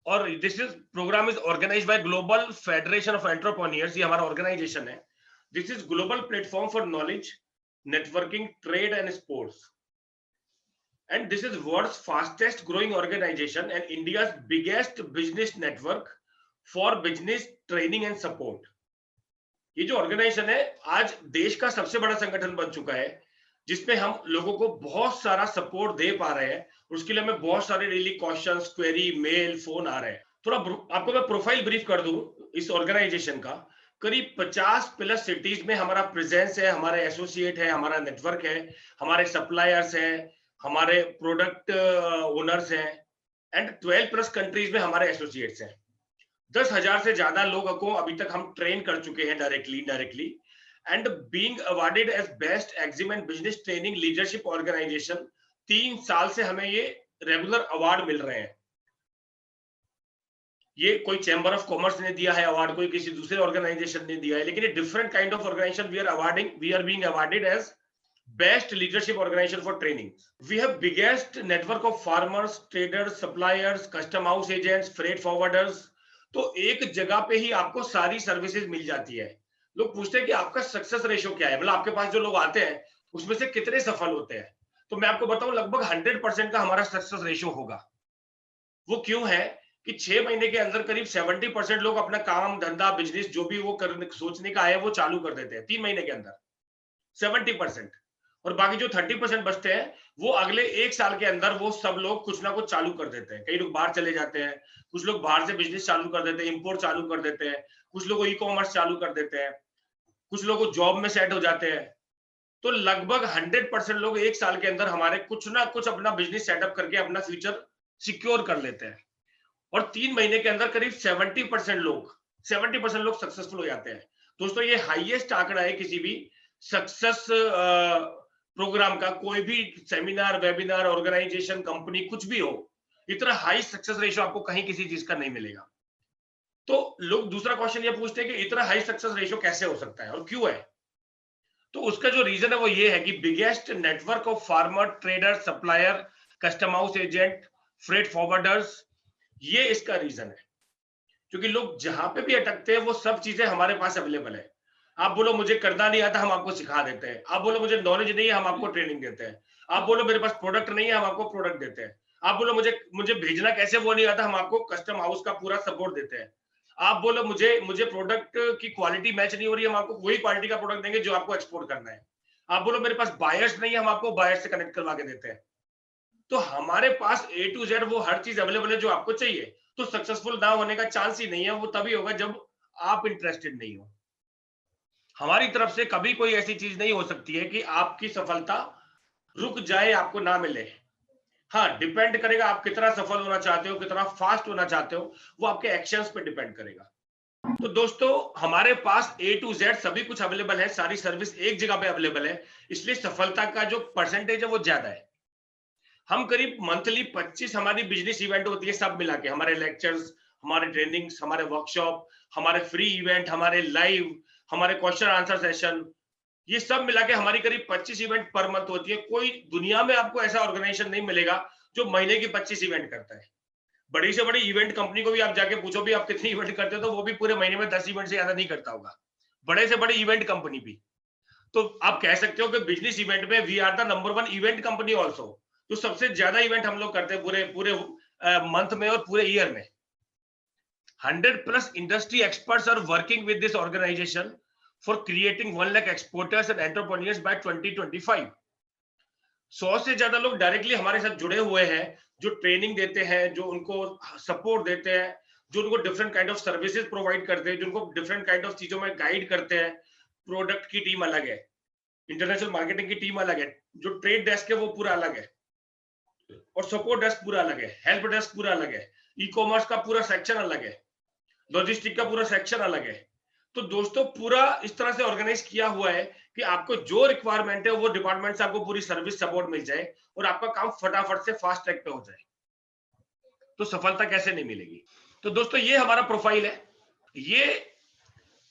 और this is programme is organised by global federation of entrepreneurs, ये हमारा organisation है। This is global platform for knowledge, networking, trade and sports, and this is world's fastest growing organization and India's biggest business network for business training and support। ये जो organisation है आज देश का सबसे बड़ा संगठन बन चुका है, जिसमें हम लोगों को बहुत सारा सपोर्ट दे पा रहे हैं। उसके लिए हमें बहुत सारे daily questions, query, mail, phone आ रहे हैं। थोड़ा आपको मैं प्रोफाइल ब्रीफ कर दूं इस ऑर्गेनाइजेशन का। करीब 50 प्लस सिटीज में हमारा प्रेजेंस है, हमारे एसोसिएट है, हमारा नेटवर्क है, हमारे सप्लायर्स हैं, हमारे प्रोडक्ट ओनर्स हैं, एंड 12 प्लस कंट्रीज में हमारे एसोसिएट्स हैं। 10,000 से ज्यादा लोगों को अभी तक हम ट्रेन कर चुके हैं directly and being awarded as best exim and business training leadership organisation. 3 साल से हमें ये रेगुलर अवार्ड मिल रहे हैं। ये कोई चैम्बर ऑफ कॉमर्स ने दिया है अवार्ड, कोई किसी दूसरे ऑर्गेनाइजेशन ने दिया है, लेकिन ये different kind of organisation we are being awarded as best leadership organisation for training. We have biggest network of farmers, traders, suppliers, custom house agents, freight forwarders. तो एक जगह पे ही आपको सारी सर्विसेज मिल जाती है। लोग पूछते हैं कि आपका सक्सेस रेशियो क्या है, मतलब आपके पास जो लोग आते हैं उसमें से कितने सफल होते हैं। तो मैं आपको बताऊं लगभग 100% का हमारा सक्सेस रेशियो होगा। वो क्यों है कि 6 महीने के अंदर करीब 70% लोग अपना काम धंधा बिजनेस जो भी वो करने सोचने का है वो चालू कर देते हैं 3 महीने के अंदर 70%। और बाकी जो 30% बचते हैं वो अगले 1 साल के अंदर वो सब लोग कुछ ना कुछ चालू कर देते हैं। कई लोग बाहर चले जाते हैं, कुछ लोग बाहर से बिजनेस चालू कर देते हैं, इंपोर्ट चालू कर देते हैं, कुछ लोग ई कॉमर्स चालू कर देते हैं, कुछ लोग जॉब में सेट हो जाते हैं। तो लगभग 100% लोग 1 साल के अंदर हमारे कुछ ना कुछ अपना बिजनेस सेटअप करके अपना फ्यूचर सिक्योर कर लेते हैं। और 3 महीने के अंदर करीब 70% लोग सक्सेसफुल हो जाते हैं। दोस्तों ये हाईएस्ट आंकड़ा है किसी भी सक्सेस प्रोग्राम का। कोई भी सेमिनार, वेबिनार, ऑर्गेनाइजेशन, कंपनी कुछ भी हो, इतना हाई सक्सेस रेशियो आपको कहीं किसी चीज का नहीं मिलेगा। तो लोग दूसरा क्वेश्चन ये पूछते हैं कि इतना हाई सक्सेस रेशियो कैसे हो सकता है और क्यों है। तो उसका जो रीजन है वो ये है कि biggest network of farmer, trader, supplier, custom house agent, freight forwarders, ये इसका रीजन है। क्योंकि लोग जहां पे भी अटकते हैं वो सब चीजें हमारे पास अवेलेबल है। आप बोलो मुझे करना नहीं आता, हम आपको सिखा देते हैं। आप बोलो मुझे नॉलेज नहीं है, हम आपको ट्रेनिंग देते हैं। आप बोलो मेरे पास प्रोडक्ट नहीं है, हम आपको प्रोडक्ट देते हैं। आप बोलो मुझे मुझे भेजना कैसे वो नहीं आता, हम आपको कस्टम हाउस का पूरा सपोर्ट देते हैं। आप बोलो मुझे मुझे प्रोडक्ट की क्वालिटी मैच नहीं हो रही है, हम आपको वही क्वालिटी का प्रोडक्ट देंगे जो आपको एक्सपोर्ट करना है। आप बोलो मेरे पास बायर्स नहीं है, हम आपको बायर्स से कनेक्ट करवा के देते हैं। तो हमारे पास ए टू जेड वो हर चीज अवेलेबल है जो आपको चाहिए। तो सक्सेसफुल ना होने का चांस ही नहीं है, वो तभी होगा जब आप इंटरेस्टेड नहीं हो। हमारी तरफ से कभी कोई ऐसी चीज नहीं हो सकती है कि आपकी सफलता रुक जाए, आपको ना मिले। हाँ, डिपेंड करेगा आप कितना सफल होना चाहते हो, कितना फास्ट होना चाहते हो, वो आपके एक्शंस पे डिपेंड करेगा। तो दोस्तों हमारे पास ए टू जेड सभी कुछ अवेलेबल है, सारी सर्विस एक जगह पे अवेलेबल है, इसलिए सफलता का जो परसेंटेज है वो ज्यादा है। हम करीब मंथली 25 हमारी बिजनेस इवेंट होती है, सब मिला के हमारे लेक्चर्स, हमारे ट्रेनिंग्स, हमारे वर्कशॉप, हमारे फ्री इवेंट, हमारे लाइव, हमारे क्वेश्चन आंसर सेशन, ये सब मिला के हमारी करीब 25 इवेंट पर मंथ होती है। कोई दुनिया में आपको ऐसा ऑर्गेनाइजेशन नहीं मिलेगा जो महीने की 25 इवेंट करता है। बड़ी से बड़ी इवेंट कंपनी को भी आप जाके पूछो भी आप कितनी इवेंट करते हो, तो वो भी पूरे महीने में 10 इवेंट से ज्यादा नहीं करता होगा, बड़े से बड़ी इवेंट कंपनी भी। तो आप कह सकते हो कि बिजनेस इवेंट में we are the number 1 event company also. तो सबसे ज्यादा इवेंट हम लोग करते हैं पूरे पूरे मंथ में और पूरे ईयर में। 100 plus industry experts are working with this organization for creating 1 lakh exporters and entrepreneurs by 2025। 100 से ज्यादा लोग डायरेक्टली हमारे साथ जुड़े हुए हैं, जो ट्रेनिंग देते हैं, जो उनको सपोर्ट देते हैं, जो उनको different kind of services provide करते हैं, जो उनको डिफरेंट काइंड ऑफ चीजों में गाइड करते हैं। प्रोडक्ट की टीम अलग है, इंटरनेशनल मार्केटिंग की टीम अलग है, जो ट्रेड डेस्क है वो पूरा अलग है, और सपोर्ट डेस्क पूरा अलग है, हेल्प डेस्क पूरा अलग है, ई कॉमर्स का पूरा सेक्शन अलग है, लॉजिस्टिक का पूरा सेक्शन अलग है। तो दोस्तों पूरा इस तरह से ऑर्गेनाइज किया हुआ है कि आपको जो रिक्वायरमेंट है वो डिपार्टमेंट से आपको पूरी सर्विस सपोर्ट मिल जाए और आपका काम फटाफट से फास्ट ट्रैक पे हो जाए। तो सफलता कैसे नहीं मिलेगी। तो दोस्तों ये हमारा प्रोफाइल है। ये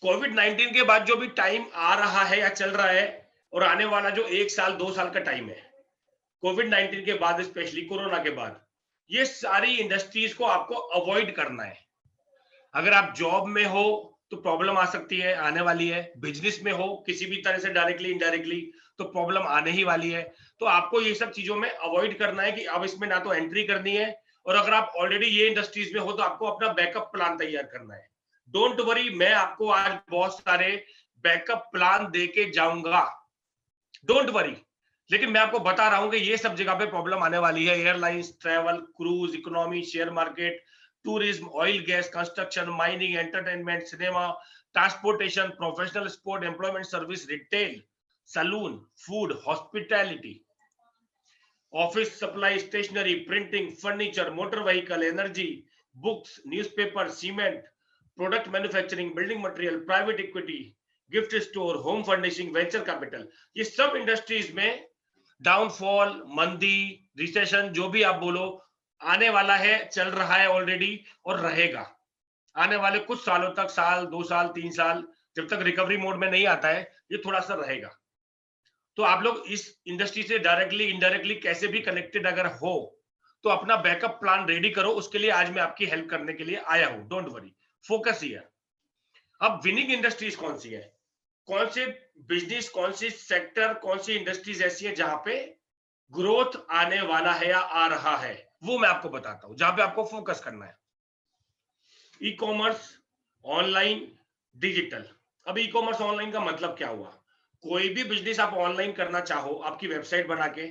कोविड-19 के बाद जो भी टाइम आ रहा है या चल रहा है और आने वाला जो 1 साल 2 साल का टाइम है, कोविड-19 के बाद, स्पेशली कोरोना के बाद, ये सारी इंडस्ट्रीज को आपको अवॉइड करना है। अगर आप जॉब में हो तो प्रॉब्लम आ सकती है, आने वाली है। बिजनेस में हो किसी भी तरह से डायरेक्टली इनडायरेक्टली तो प्रॉब्लम आने ही वाली है। तो आपको ये सब चीजों में अवॉइड करना है कि अब इसमें ना तो एंट्री करनी है, और अगर आप ऑलरेडी ये इंडस्ट्रीज में हो तो आपको अपना बैकअप प्लान तैयार करना है। डोंट वरी, मैं आपको आज बहुत सारे बैकअप प्लान देके जाऊंगा, डोंट वरी। लेकिन मैं आपको बता रहा हूं कि ये सब जगह पे प्रॉब्लम आने वाली है। Airlines, travel, cruise, economy, share market, tourism, oil gas, construction, mining, entertainment, cinema, transportation, professional sport, employment service, retail, salon, food, hospitality, office supply, stationery, printing, furniture, motor vehicle, energy, books, newspaper, cement, product manufacturing, building material, private equity, gift store, home furnishing, venture capital, ये सब industries में downfall, मंदी, recession, जो भी आप बोलो, आने वाला है, चल रहा है ऑलरेडी और रहेगा। आने वाले कुछ सालों तक, साल, 2 साल, 3 साल, जब तक रिकवरी मोड में नहीं आता है, ये थोड़ा सा रहेगा। तो आप लोग इस इंडस्ट्री से डायरेक्टली इनडायरेक्टली कैसे भी कनेक्टेड अगर हो तो अपना बैकअप प्लान रेडी करो। उसके लिए आज मैं आपकी हेल्प करने के लिए आया हूं। Don't worry, focus here. अब विनिंग इंडस्ट्रीज कौन सी है, कौन से बिजनेस, कौन सी सेक्टर, कौन सी इंडस्ट्रीज ऐसी है जहां पे ग्रोथ आने वाला है या आ रहा है, वो मैं आपको बताता हूं, जहां पे आपको फोकस करना है। E commerce, online, digital. अब ई कॉमर्स ऑनलाइन का मतलब क्या हुआ? कोई भी बिजनेस आप ऑनलाइन करना चाहो, आपकी वेबसाइट बना के,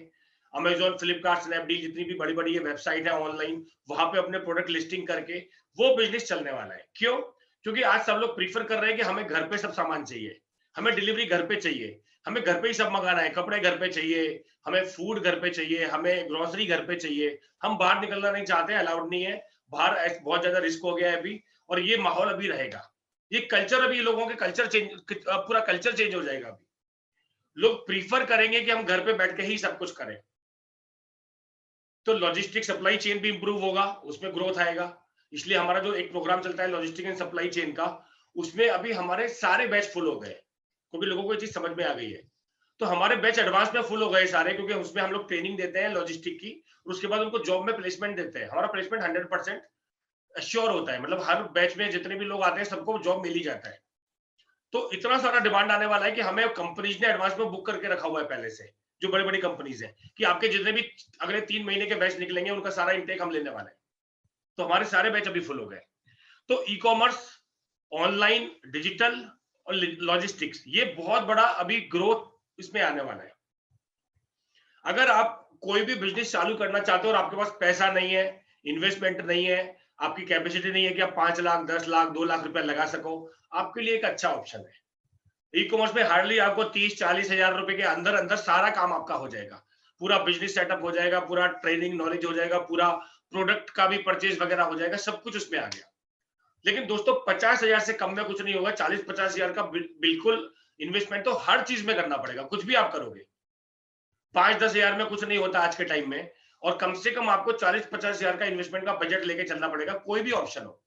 अमेजॉन, फ्लिपकार्ट, स्नैपडील, जितनी भी बड़ी बड़ी ये वेबसाइट है ऑनलाइन, वहां पे अपने प्रोडक्ट लिस्टिंग करके वो बिजनेस चलने वाला है। क्यों? क्योंकि आज सब लोग प्रीफर कर रहे हैं कि हमें घर पे सब सामान चाहिए, हमें डिलीवरी घर पे चाहिए, हमें घर पे ही सब मंगाना है, कपड़े घर पे चाहिए, हमें फूड घर पे चाहिए, हमें ग्रोसरी घर पे चाहिए। हम बाहर निकलना नहीं चाहते, अलाउड नहीं है बाहर, बहुत ज्यादा रिस्क हो गया है अभी, और ये माहौल अभी रहेगा। ये कल्चर, अभी लोगों के कल्चर चेंज, पूरा कल्चर चेंज हो जाएगा। अभी लोग प्रीफर करेंगे कि हम घर पे बैठ के ही सब कुछ करें। तो लॉजिस्टिक सप्लाई चेन भी इंप्रूव होगा, उसमें ग्रोथ आएगा। इसलिए हमारा जो एक प्रोग्राम चलता है लॉजिस्टिक एंड सप्लाई चेन का, उसमें अभी हमारे सारे बैच फुल हो गए, क्योंकि लोगों को ये चीज समझ में आ गई है। तो हमारे बैच एडवांस में फुल हो गए सारे, क्योंकि उसमें हम लोग ट्रेनिंग देते हैं लॉजिस्टिक की, और उसके बाद उनको जॉब में प्लेसमेंट देते हैं। हमारा प्लेसमेंट 100% श्योर होता है, मतलब हर बैच में जितने भी लोग आते हैं सबको जॉब मिल ही जाता है। तो इतना सारा डिमांड आने वाला है कि हमें कंपनीज ने एडवांस में बुक करके रखा हुआ है पहले से, जो बड़ी बड़ी कंपनीज है, कि आपके जितने भी अगले 3 महीने के बैच निकलेंगे उनका सारा इंटेक हम लेने वाले हैं। तो हमारे सारे बैच अभी फुल हो गए। तो ई कॉमर्स, ऑनलाइन, डिजिटल और लॉजिस्टिक्स, ये बहुत बड़ा अभी ग्रोथ इसमें आने वाला है। अगर आप कोई भी बिजनेस चालू करना चाहते हो और आपके पास पैसा नहीं है, इन्वेस्टमेंट नहीं है, आपकी कैपेसिटी नहीं है कि आप 5 लाख, 10 लाख, 2 लाख रुपए लगा सको, आपके लिए एक अच्छा ऑप्शन है। ई कॉमर्स में हार्डली आपको 30-40 हजार रुपए के अंदर अंदर सारा काम आपका हो जाएगा, पूरा बिजनेस सेटअप हो जाएगा, पूरा ट्रेनिंग नॉलेज हो जाएगा, पूरा प्रोडक्ट का भी परचेज वगैरह हो जाएगा, सब कुछ उसमें आ गया। लेकिन दोस्तों 50,000 से कम में कुछ नहीं होगा। 40-50 हजार का बिल्कुल इन्वेस्टमेंट तो हर चीज में करना पड़ेगा, कुछ भी आप करोगे। 5-10 हजार में कुछ नहीं होता आज के टाइम में, और कम से कम आपको 40-50 हजार का इन्वेस्टमेंट का बजट लेके चलना पड़ेगा, कोई भी ऑप्शन हो।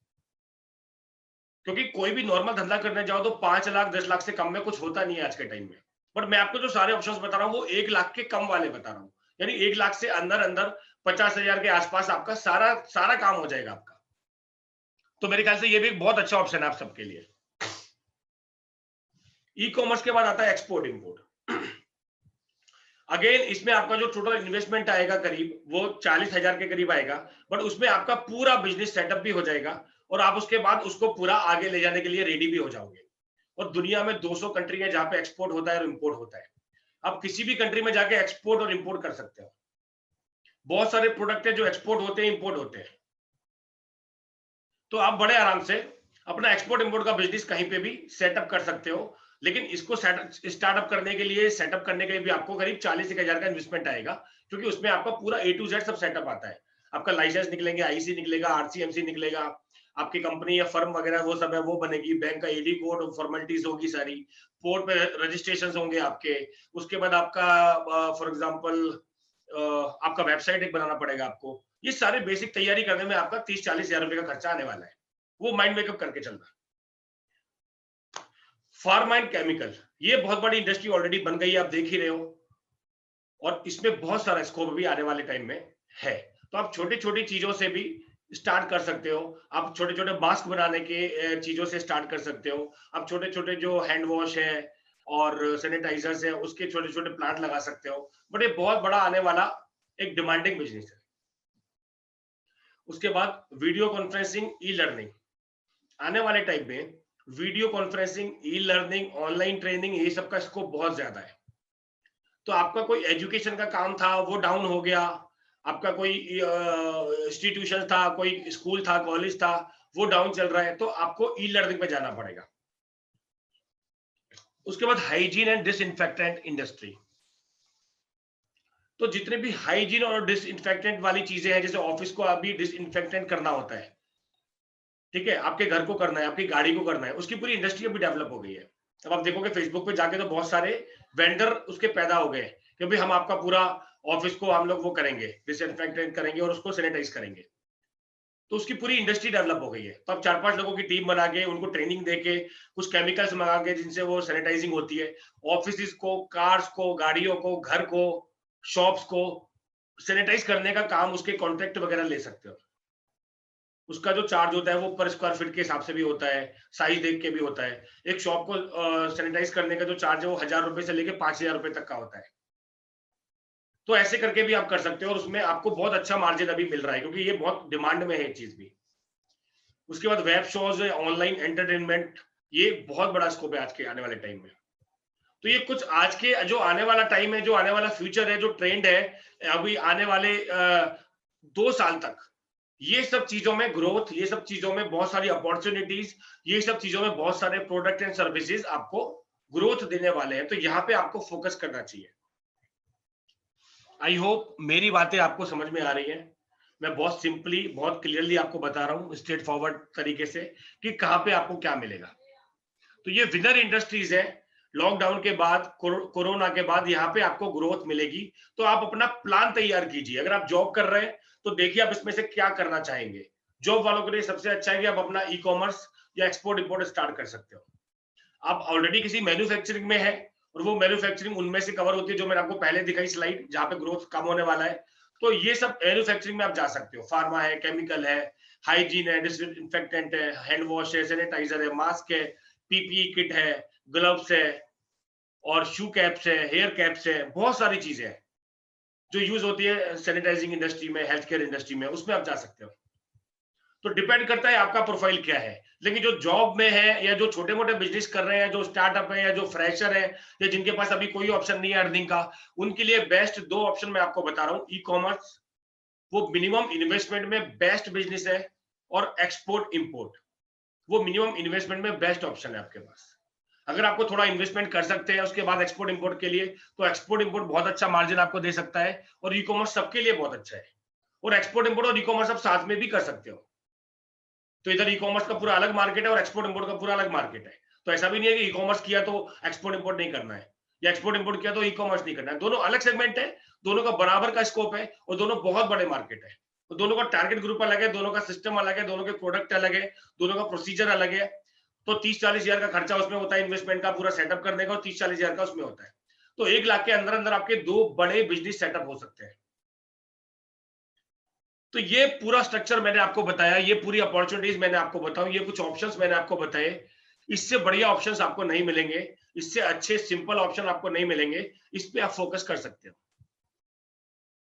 क्योंकि कोई भी नॉर्मल धंधा करने जाओ तो 5 लाख 10 लाख से कम में कुछ होता नहीं है आज के टाइम में। बट मैं आपको जो सारे ऑप्शंस बता रहा हूँ वो 1 लाख के कम वाले बता रहा हूँ, यानी 1 लाख से अंदर अंदर 50 हजार के आसपास आपका सारा सारा काम हो जाएगा आपका। तो मेरे ख्याल से ये भी एक बहुत अच्छा ऑप्शन है आप सबके लिए। ई कॉमर्स के बाद आता है एक्सपोर्ट इंपोर्ट। अगेन इसमें आपका जो टोटल इन्वेस्टमेंट आएगा करीब वो 40 हजार के करीब आएगा, बट उसमें आपका पूरा बिजनेस सेटअप भी हो जाएगा, और आप उसके बाद उसको पूरा आगे ले जाने के लिए रेडी भी हो जाओगे। और दुनिया में 200 कंट्री है जहां पे एक्सपोर्ट होता है और इंपोर्ट होता है। आप किसी भी कंट्री में जाके एक्सपोर्ट और इंपोर्ट कर सकते हो। बहुत सारे प्रोडक्ट है जो एक्सपोर्ट होते हैं, इंपोर्ट होते हैं। तो आप बड़े आराम से अपना एक्सपोर्ट इंपोर्ट का बिजनेस कहीं पे भी सेटअप कर सकते हो। लेकिन इसको स्टार्टअप करने के लिए, सेटअप करने के लिए भी आपको करीब 40 हजार का इन्वेस्टमेंट आएगा, क्योंकि उसमें आपका पूरा A to Z सब सेटअप आता है। आपका लाइसेंस निकलेंगे, आईसी निकलेगा, RCMC निकलेगा, आपकी कंपनी या फर्म वगैरह वो सब है वो बनेगी, बैंक का AD कोड, फॉर्मेलिटीज होगी सारी, पोर्ट पे रजिस्ट्रेशन होंगे आपके। उसके बाद आपका फॉर एग्जाम्पल आपका वेबसाइट एक बनाना पड़ेगा आपको। ये सारे बेसिक तैयारी करने में आपका 30-40 हजार रुपए का खर्चा आने वाला है, वो माइंड मेकअप करके चलना। फार्मा एंड केमिकल, ये बहुत बड़ी इंडस्ट्री ऑलरेडी बन गई है, आप देख ही रहे हो, और इसमें बहुत सारा स्कोप भी आने वाले टाइम में है। तो आप छोटी छोटी चीजों से भी स्टार्ट कर सकते हो। आप छोटे छोटे मास्क बनाने के चीजों से स्टार्ट कर सकते हो। आप छोटे छोटे जो हैंड वॉश है और सैनिटाइजर्स है उसके छोटे छोटे प्लांट लगा सकते हो। बट ये बहुत बड़ा आने वाला एक डिमांडिंग बिजनेस है। उसके बाद वीडियो कॉन्फ्रेंसिंग, ई लर्निंग। आने वाले टाइम में video conferencing, e learning, online training, ये सब का स्कोप बहुत ज्यादा है। तो आपका कोई एजुकेशन का काम था वो डाउन हो गया, आपका कोई इंस्टीट्यूशन था, कोई स्कूल था, कॉलेज था, वो डाउन चल रहा है, तो आपको ई लर्निंग पे जाना पड़ेगा। उसके बाद हाइजीन एंड डिसइंफेक्टेंट इंडस्ट्री। तो जितने भी हाइजीन और डिसइंफेक्टेंट वाली चीजें हैं, जैसे ऑफिस को अभी डिसइंफेक्टेंट करना होता है, ठीक है, आपके घर को करना है, आपकी गाड़ी को करना है, उसकी पूरी इंडस्ट्री अभी डेवलप हो गई है। अब आप देखोगे फेसबुक पे जाके तो बहुत सारे वेंडर उसके पैदा हो गए कि भाई हम आपका पूरा ऑफिस को हम लोग वो करेंगे, डिसइंफेक्टेंट करेंगे और उसको सैनिटाइज करेंगे। तो उसकी पूरी इंडस्ट्री डेवलप हो गई है। तो आप 4-5 लोगों की टीम बना के उनको ट्रेनिंग देके कुछ केमिकल्स मंगा के जिनसे वो सैनिटाइजिंग होती है, ऑफिस को, कार्स को, गाड़ियों को, घर को, शॉप्स को सैनिटाइज करने का काम उसके कॉन्ट्रैक्ट वगैरह ले सकते हो। उसका जो चार्ज होता है वो पर स्क्वायर फीट के हिसाब से भी होता है, साइज देख के भी होता है। एक शॉप को सैनिटाइज करने का जो चार्ज है वो 1000 रुपए से लेके 5000 रुपए तक का होता है। तो ऐसे करके भी आप कर सकते हो और उसमें आपको बहुत अच्छा मार्जिन अभी मिल रहा है क्योंकि ये बहुत डिमांड में है चीज भी। उसके बाद वेब शोज, ऑनलाइन एंटरटेनमेंट, ये बहुत बड़ा स्कोप है आज के आने वाले टाइम में। तो ये कुछ आज के जो आने वाला टाइम है, जो आने वाला फ्यूचर है, जो ट्रेंड है अभी आने वाले 2 साल तक, ये सब चीजों में ग्रोथ, ये सब चीजों में बहुत सारी अपॉर्चुनिटीज, ये सब चीजों में बहुत सारे प्रोडक्ट एंड सर्विसेज आपको ग्रोथ देने वाले हैं। तो यहाँ पे आपको फोकस करना चाहिए। आई होप मेरी बातें आपको समझ में आ रही हैं। मैं बहुत सिंपली, बहुत क्लियरली आपको बता रहा हूँ स्ट्रेट फॉरवर्ड तरीके से कि कहाँ पे आपको क्या मिलेगा। तो ये विनर इंडस्ट्रीज है। लॉकडाउन के बाद, कोरोना के बाद यहाँ पे आपको ग्रोथ मिलेगी। तो आप अपना प्लान तैयार कीजिए। अगर आप जॉब कर रहे हैं तो देखिए आप इसमें से क्या करना चाहेंगे। जॉब वालों के लिए सबसे अच्छा है कि आप अपना ई कॉमर्स या एक्सपोर्ट इंपोर्ट स्टार्ट कर सकते हो। आप ऑलरेडी किसी मैन्युफैक्चरिंग में है और वो मैन्युफैक्चरिंग उनमें से कवर होती है जो मैंने आपको पहले दिखाई स्लाइड, जहां पे ग्रोथ कम होने वाला है। तो ये सब मैन्युफैक्चरिंग में आप जा सकते हो। फार्मा है, केमिकल है, हाइजीन है, डिसइंफेक्टेंट है, हैंड वॉश है, सैनिटाइजर है, मास्क है, पीपीई किट है, ग्लव्स है और शू कैप्स है, हेयर कैप्स है, बहुत सारी चीजें हैं जो यूज होती है सैनिटाइजिंग इंडस्ट्री में, हेल्थ केयर इंडस्ट्री में, उसमें आप जा सकते हो। तो डिपेंड करता है आपका प्रोफाइल क्या है। लेकिन जो जॉब में है या जो छोटे मोटे बिजनेस कर रहे हैं, जो स्टार्टअप है या जो फ्रेशर है या जिनके पास अभी कोई ऑप्शन नहीं है अर्निंग का, उनके लिए बेस्ट 2 ऑप्शन मैं आपको बता रहा हूँ। ई कॉमर्स, वो मिनिमम इन्वेस्टमेंट में बेस्ट बिजनेस है, और एक्सपोर्ट इंपोर्ट, वो मिनिमम इन्वेस्टमेंट में बेस्ट ऑप्शन है आपके पास। अगर आपको थोड़ा इन्वेस्टमेंट कर सकते हैं उसके बाद एक्सपोर्ट इंपोर्ट के लिए, तो एक्सपोर्ट इंपोर्ट बहुत अच्छा मार्जिन आपको दे सकता है और ई कॉमर्स सबके लिए बहुत अच्छा है। और एक्सपोर्ट इंपोर्ट और ई कॉमर्स आप साथ में भी कर सकते हो। तो इधर ई कॉमर्स का पूरा अलग मार्केट है और एक्सपोर्ट इंपोर्ट का पूरा अलग मार्केट है। तो ऐसा भी नहीं है कि ई कॉमर्स किया तो एक्सपोर्ट इंपोर्ट नहीं करना है, या एक्सपोर्ट इंपोर्ट किया तो ई कॉमर्स नहीं करना है। दोनों अलग सेगमेंट है, दोनों का बराबर का स्कोप है और दोनों बहुत बड़े मार्केट है। तो दोनों का टारगेट ग्रुप अलग है, दोनों का सिस्टम अलग है, दोनों के प्रोडक्ट अलग है, दोनों का प्रोसीजर अलग है। तो 30-40 हजार का खर्चा उसमें होता है इन्वेस्टमेंट का, पूरा सेटअप करने का, और 30-40 हजार का उसमें होता है। तो 1 लाख के अंदर अंदर आपके 2 बड़े बिजनेस सेटअप हो सकते हैं। तो ये पूरा स्ट्रक्चर मैंने आपको बताया, ये पूरी अपॉर्चुनिटीज मैंने आपको बताऊं, ये कुछ ऑप्शंस मैंने आपको बताए। इससे बढ़िया ऑप्शंस आपको नहीं मिलेंगे, इससे अच्छे सिंपल ऑप्शन आपको नहीं मिलेंगे। इस पे आप फोकस कर सकते हो।